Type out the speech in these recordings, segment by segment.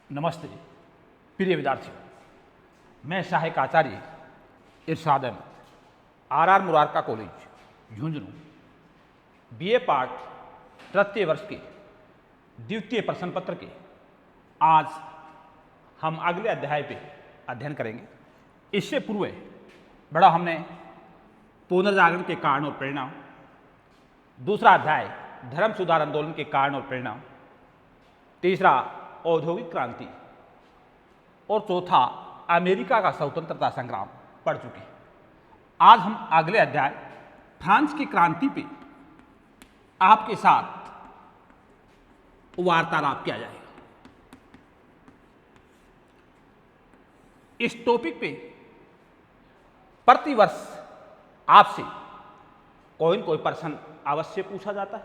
नमस्ते प्रिय विद्यार्थियों, मैं सहायक आचार्य Irshad Ahmad, R Murarka college Jhunjhunu, BA part तृतीय वर्ष के द्वितीय प्रश्न पत्र के आज हम अगले अध्याय पे अध्ययन करेंगे। इससे पूर्व बड़ा हमने पुनर्जागरण के कारण और परिणाम, दूसरा अध्याय धर्म सुधार आंदोलन के कारण और परिणाम, तीसरा औद्योगिक क्रांति और चौथा अमेरिका का स्वतंत्रता संग्राम पढ़ चुके हैं। आज हम अगले अध्याय फ्रांस की क्रांति पे आपके साथ वार्तालाप किया जाएगा। इस टॉपिक पे प्रतिवर्ष आपसे कोई न कोई प्रश्न अवश्य पूछा जाता है।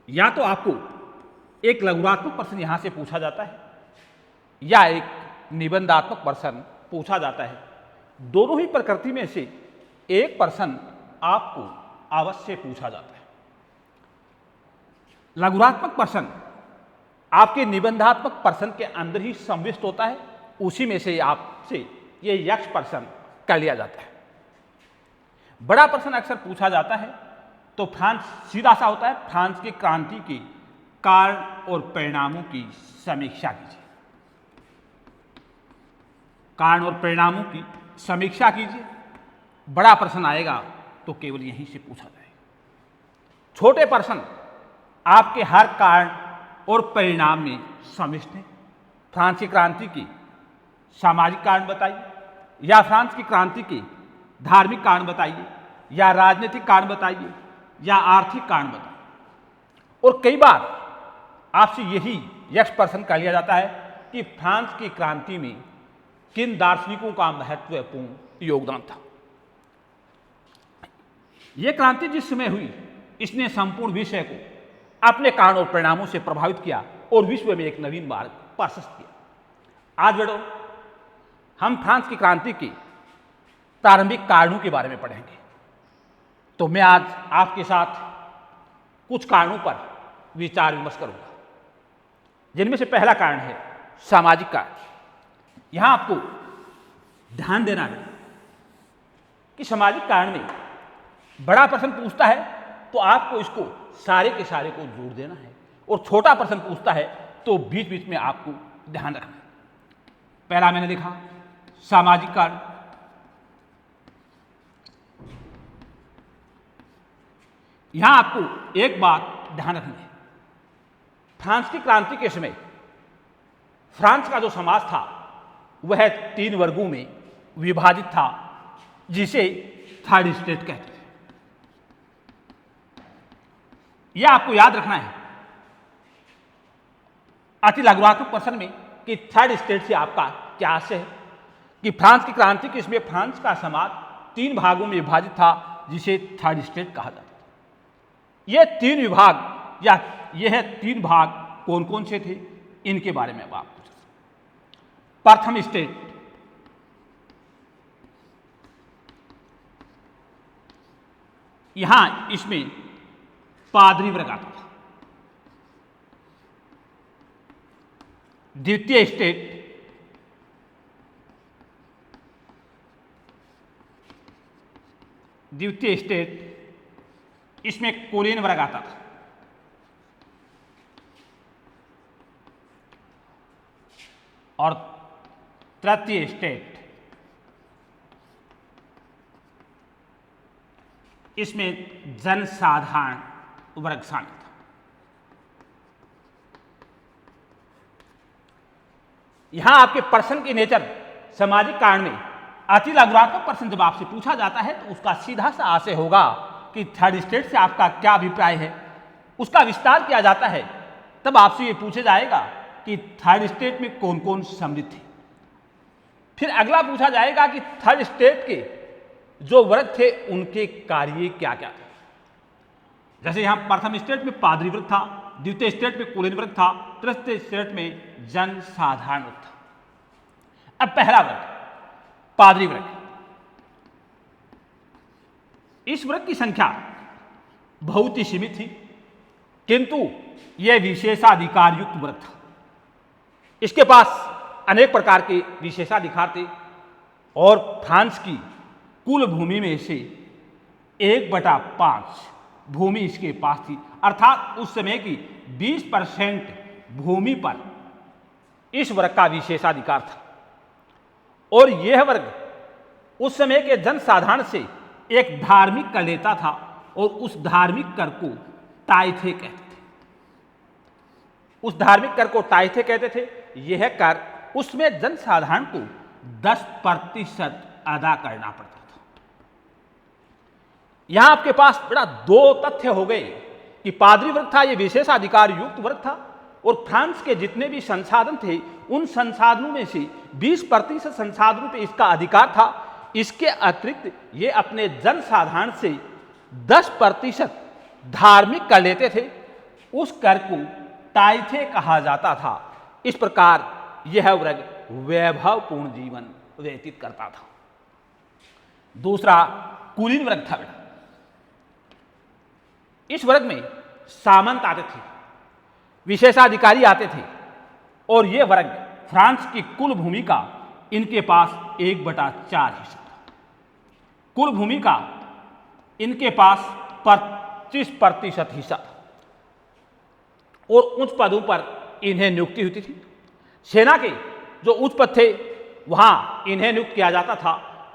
या तो आपको एक लघुरात्मक प्रश्न यहां से पूछा जाता है या एक निबंधात्मक प्रश्न पूछा जाता है। दोनों ही प्रकृति में से एक प्रश्न आपको अवश्य पूछा जाता है। लघुरात्मक प्रश्न आपके निबंधात्मक प्रश्न के अंदर ही समाविष्ट होता है, उसी में से आपसे ये यक्ष प्रश्न कर लिया जाता है। बड़ा प्रश्न अक्सर पूछा जाता है तो फ्रांस सीधा सा होता है, फ्रांस की क्रांति के कारण और परिणामों की समीक्षा कीजिए। कारण और परिणामों की समीक्षा कीजिए। बड़ा प्रश्न आएगा तो केवल यहीं से पूछा जाएगा। छोटे प्रश्न आपके हर कारण और परिणाम में समाविष्ट हैं। फ्रांस की क्रांति की सामाजिक कारण बताइए, या फ्रांस की क्रांति के धार्मिक कारण बताइए, या राजनीतिक कारण बताइए, या आर्थिक कारण बताइए। और कई बार आपसे यही यक्ष प्रश्न कर लिया जाता है कि फ्रांस की क्रांति में किन दार्शनिकों का महत्वपूर्ण योगदान था। यह क्रांति जिस समय हुई, इसने संपूर्ण विषय को अपने कारण और परिणामों से प्रभावित किया और विश्व में एक नवीन मार्ग प्रशस्त किया। आज बेटो हम फ्रांस की क्रांति के प्रारंभिक कारणों के बारे में पढ़ेंगे। तो मैं आज आपके साथ कुछ कारणों पर विचार विमर्श करूंगा, जिनमें से पहला कारण है सामाजिक कारण। यहां आपको ध्यान देना है कि सामाजिक कारण में बड़ा प्रश्न पूछता है तो आपको इसको सारे के सारे को जोड़ देना है, और छोटा प्रश्न पूछता है तो बीच बीच में आपको ध्यान रखना है। पहला मैंने देखा सामाजिक कारण। यहां आपको एक बात ध्यान रखनी है, फ्रांस की क्रांति के समय फ्रांस का जो समाज था वह 3 वर्गों में विभाजित था, जिसे थर्ड स्टेट कहते थे। यह आपको याद रखना है अति लघुरात्मक प्रश्न में कि थर्ड स्टेट से आपका क्या आशय है। कि फ्रांस की क्रांति के समय फ्रांस का समाज 3 भागों में विभाजित था, जिसे थर्ड स्टेट कहा जाता था। यह 3 विभाग या यह 3 भाग कौन कौन से थे, इनके बारे में अब आप पूछ। प्रथम स्टेट, यहां इसमें पादरी वर्ग आता था। द्वितीय स्टेट, इसमें कुलीन वर्ग आता था। और तृतीय स्टेट, इसमें जनसाधारण वर्ग शामिल था। यहां आपके प्रश्न की नेचर सामाजिक कारण में अति लघुरात्मक प्रश्न जब आपसे पूछा जाता है तो उसका सीधा सा आशय होगा कि थर्ड स्टेट से आपका क्या अभिप्राय है। उसका विस्तार किया जाता है तब आपसे ये पूछा जाएगा कि थर्ड स्टेट में कौन कौन सम्मिलित थे। फिर अगला पूछा जाएगा कि थर्ड स्टेट के जो वर्ग थे उनके कार्य क्या क्या थे। जैसे यहां प्रथम स्टेट में पादरी वर्ग था, द्वितीय स्टेट में कुलीन वर्ग था, तृतीय स्टेट में जनसाधारण वर्ग था। अब पहला वर्ग पादरी वर्ग, इस वर्ग की संख्या बहुत ही सीमित थी, किंतु यह विशेषाधिकार युक्त व्रत था। इसके पास अनेक प्रकार के विशेषाधिकार थे और फ्रांस की कुल भूमि में से 1/5 भूमि इसके पास थी, अर्थात उस समय की 20% भूमि पर इस वर्ग का विशेषाधिकार था। और यह वर्ग उस समय के जनसाधारण से एक धार्मिक कर लेता था और उस धार्मिक कर को ताइथे कहते थे। उस धार्मिक कर को ताइथे कहते थे। यह कर उसमें जनसाधारण को 10% अदा करना पड़ता था। यहां आपके पास बड़ा दो तथ्य हो गए कि पादरी वर्ग था, यह विशेषाधिकार युक्त वर्ग था, और फ्रांस के जितने भी संसाधन थे उन संसाधनों में से 20% संसाधनों पे इसका अधिकार था। इसके अतिरिक्त ये अपने जनसाधारण से 10% धार्मिक कर लेते थे। उस कर को ताइथे कहा जाता था। इस प्रकार यह वर्ग वैभवपूर्ण जीवन व्यतीत करता था। दूसरा कुलीन वर्ग था। इस वर्ग में सामंत आते थे, विशेषाधिकारी आते थे, और यह वर्ग फ्रांस की कुल भूमि का इनके पास 1/4 हिस्सा था। कुल भूमि का इनके पास 25% हिस्सा था और उच्च पदों पर इन्हें नियुक्ति होती थी। सेना के जो उच्च पद थे वहां इन्हें नियुक्त किया जाता था,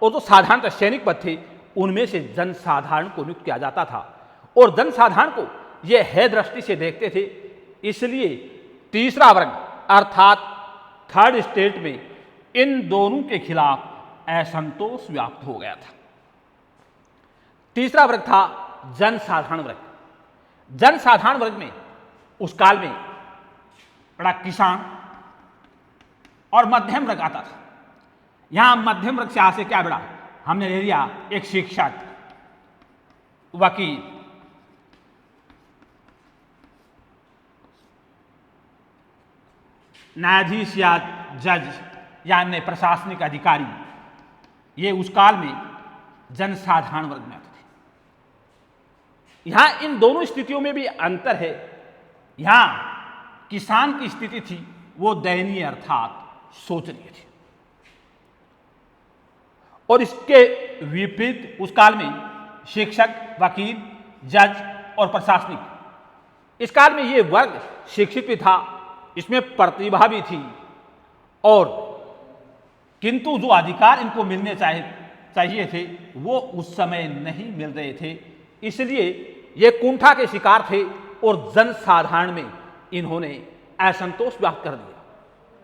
और जो साधारणतः सैनिक पद थे उनमें से जनसाधारण को नियुक्त किया जाता था। और जनसाधारण को यह है दृष्टि से देखते थे, इसलिए तीसरा वर्ग अर्थात थर्ड स्टेट में इन दोनों के खिलाफ असंतोष व्याप्त हो गया था। तीसरा वर्ग था जनसाधारण वर्ग। जनसाधारण वर्ग में उस काल में बड़ा किसान और मध्यम वर्ग आता था। यहां मध्यम वर्ग से आसे क्या बड़ा हमने ले लिया, एक शिक्षक, वकील, न्यायाधीश या जज या अन्य प्रशासनिक अधिकारी, ये उस काल में जनसाधारण वर्ग में आते थे। यहां इन दोनों स्थितियों में भी अंतर है। यहां किसान की स्थिति थी वो दयनीय अर्थात शोचनीय थी, और इसके विपरीत उस काल में शिक्षक, वकील, जज और प्रशासनिक, इस काल में ये वर्ग शिक्षित भी था, इसमें प्रतिभा भी थी, और किंतु जो अधिकार इनको मिलने चाहिए थे वो उस समय नहीं मिल रहे थे। इसलिए ये कुंठा के शिकार थे और जनसाधारण में इन्होंने असंतोष व्यक्त कर दिया।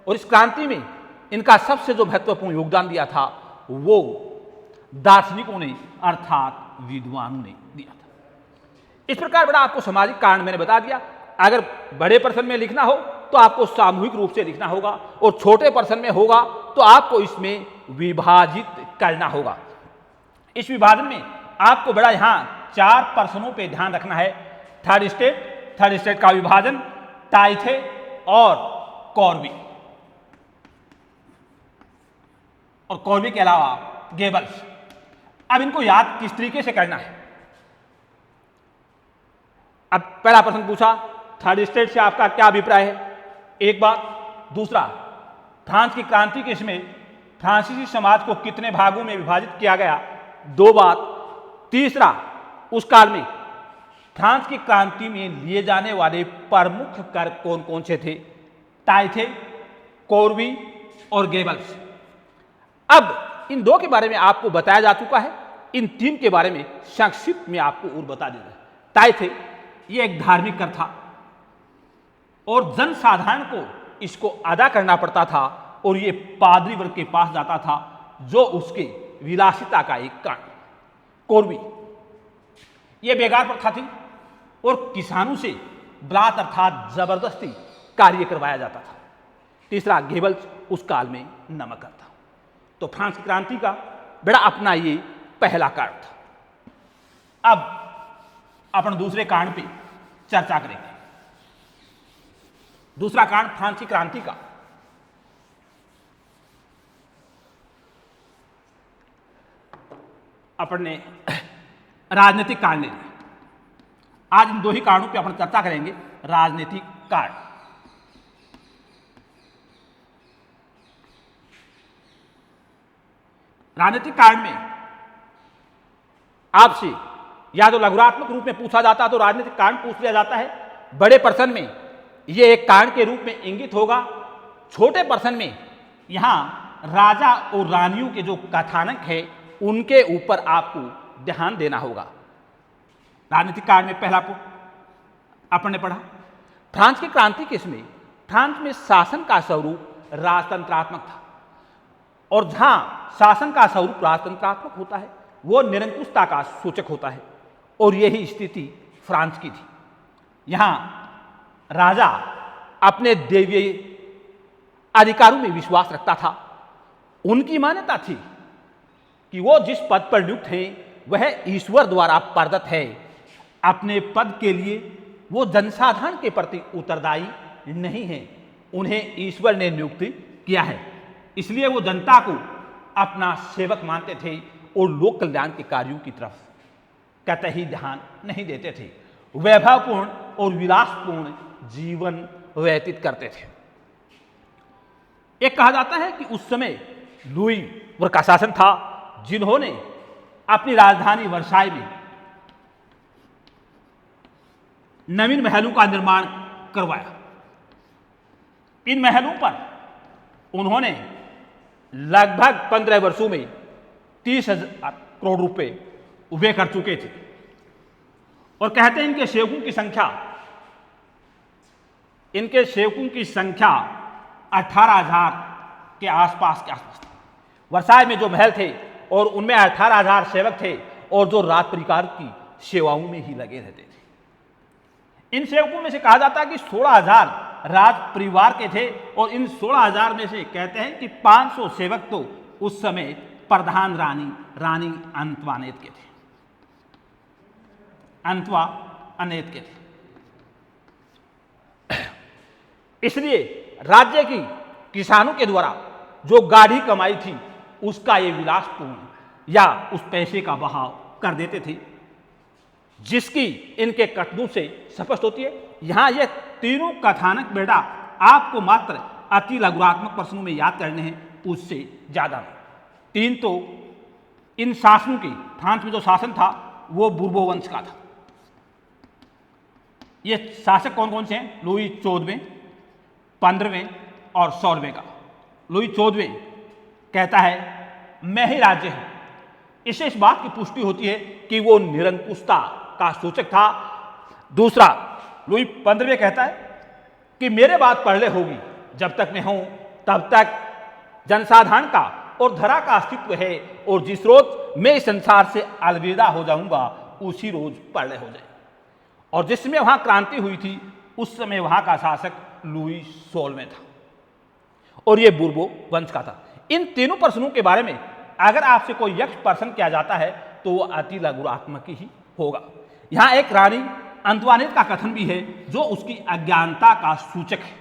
और इस क्रांति में इनका सबसे जो महत्वपूर्ण योगदान दिया था वो दार्शनिकों ने अर्थात विद्वानों ने दिया था। इस प्रकार बड़ा आपको सामाजिक कारण मैंने बता दिया। अगर बड़े प्रश्न में लिखना हो तो आपको सामूहिक रूप से लिखना होगा, और छोटे प्रश्न में होगा तो आपको इसमें विभाजित करना होगा। इस विभाजन में आपको बड़ा यहां 4 प्रश्नों पे ध्यान रखना है। थर्ड स्टेट का विभाजन, ताइथे और कॉर्बी, और कॉर्बी के अलावा गेबल्स। अब इनको याद किस तरीके से करना है। अब पहला प्रश्न पूछा, थर्ड स्टेट से आपका क्या अभिप्राय है? एक बात। दूसरा, फ्रांस की क्रांति के समय फ्रांसीसी समाज को कितने भागों में विभाजित किया गया? 2 बात। तीसरा, उस काल में फ्रांस की क्रांति में लिए जाने वाले प्रमुख कर कौन कौन से थे? ताइथे, कॉर्बी और गेबल्स। अब इन 2 के बारे में आपको बताया जा चुका है, इन 3 के बारे में संक्षिप्त में आपको और बता देना है। ताइथे ये एक धार्मिक कर था और जनसाधारण को इसको अदा करना पड़ता था, और ये पादरी वर्ग के पास जाता था जो उसके विलासिता का एक कारण। कॉर्बी ये बेगार प्रथा थी और किसानों से बलात् अर्थात जबरदस्ती कार्य करवाया जाता था। तीसरा, गेबल्स उस काल में नमक था। तो फ्रांस की क्रांति का बड़ा अपना ये पहला कारण था। अब अपन दूसरे कारण पे चर्चा करेंगे। दूसरा कारण फ्रांस की क्रांति का अपन ने राजनीतिक कारण ले लिया। आज इन 2 ही कारणों पे अपन चर्चा करेंगे। राजनीतिक कारण, राजनीतिक कारण में आपसे या तो लघुरात्मक रूप में पूछा जाता है तो राजनीतिक कारण पूछ लिया जाता है, बड़े प्रश्न में यह एक कारण के रूप में इंगित होगा, छोटे प्रश्न में यहां राजा और रानियों के जो कथानक है उनके ऊपर आपको ध्यान देना होगा। राजनीतिक कारण में पहला अपन ने पढ़ा फ्रांस की क्रांति के समय फ्रांस में शासन का स्वरूप राजतंत्रात्मक था, और जहां शासन का स्वरूप राजतंत्रात्मक होता है वो निरंकुशता का सूचक होता है, और यही स्थिति फ्रांस की थी। यहां राजा अपने दैवीय अधिकारों में विश्वास रखता था। उनकी मान्यता थी कि वो जिस पद पर नियुक्त हैं वह ईश्वर द्वारा प्रदत्त है। अपने पद के लिए वो जनसाधारण के प्रति उत्तरदायी नहीं है, उन्हें ईश्वर ने नियुक्त किया है, इसलिए वो जनता को अपना सेवक मानते थे और लोक कल्याण के कार्यों की तरफ कतई ध्यान नहीं देते थे। वैभवपूर्ण और विलासपूर्ण जीवन व्यतीत करते थे। एक कहा जाता है कि उस समय लुई वर्ग का शासन था, जिन्होंने अपनी राजधानी वर्साई में नवीन महलों का निर्माण करवाया। इन महलों पर उन्होंने लगभग 15 वर्षों में 30,000 करोड़ रुपए व्यय कर चुके थे, और कहते हैं इनके सेवकों की संख्या 18,000 के आसपास थी। वर्साई में जो महल थे और उनमें 18,000 सेवक थे, और जो राज परिवार की सेवाओं में ही लगे रहते थे। इन सेवकों में से कहा जाता है कि 16,000 राज परिवार के थे, और इन 16,000 में से कहते हैं कि 500 सेवक तो उस समय प्रधान रानी अंतवानेत के थे। इसलिए राज्य की किसानों के द्वारा जो गाढ़ी कमाई थी उसका ये विलासपूर्ण या उस पैसे का बहाव कर देते थे, जिसकी इनके कथनों से स्पष्ट होती है। यहां ये तीनों कथानक बेटा आपको मात्र अति लघुरात्मक प्रश्नों में याद करने हैं, उससे ज्यादा नहीं। तीन तो इन शासनों की, फ्रांस में जो शासन था वो बुर्बो वंश का था। ये शासक कौन कौन से हैं? लुई 14वें, 15वें और 16वें का। लुई 14वें कहता है मैं ही राज्य हूं। इससे इस बात की पुष्टि होती है कि वो निरंकुशता का सूचक था। दूसरा, लुई 15वें कहता है कि मेरे बाद पहले होगी, जब तक मैं हूं तब तक जनसाधारण का और धरा का अस्तित्व है, और जिस रोज मैं इस संसार से अलविदा हो जाऊंगा उसी रोज प्रलय हो जाए। और जिस समय वहां क्रांति हुई थी उस समय वहां का शासक लुई 16वें था, और यह बुर्बो वंश का था। इन तीनों प्रश्नों के बारे में अगर आपसे कोई यक्ष प्रश्न किया जाता है तो वह अति लघुरात्मक ही होगा। यहां एक रानी अंतवानेत का कथन भी है जो उसकी अज्ञानता का सूचक है।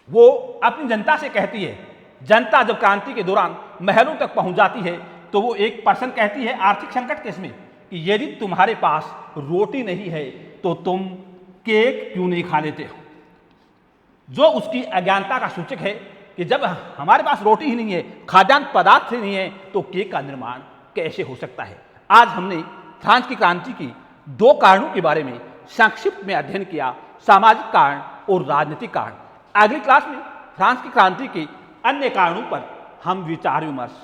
वो अपनी जनता से कहती है, जनता जब क्रांति के दौरान महलों तक पहुंच जाती है तो वो एक पर्सन कहती है आर्थिक संकट के इसमें कि यदि तुम्हारे पास रोटी नहीं है तो तुम केक क्यों नहीं खा लेते हो, जो उसकी अज्ञानता का सूचक है कि जब हमारे पास रोटी ही नहीं है, खाद्यान्न पदार्थ ही नहीं है, तो केक का निर्माण कैसे हो सकता है। आज हमने फ्रांस की क्रांति की दो कारणों के बारे में संक्षिप्त में अध्ययन किया, सामाजिक कारण और राजनीतिक कारण। अगली क्लास में फ्रांस की क्रांति के अन्य कारणों पर हम विचार विमर्श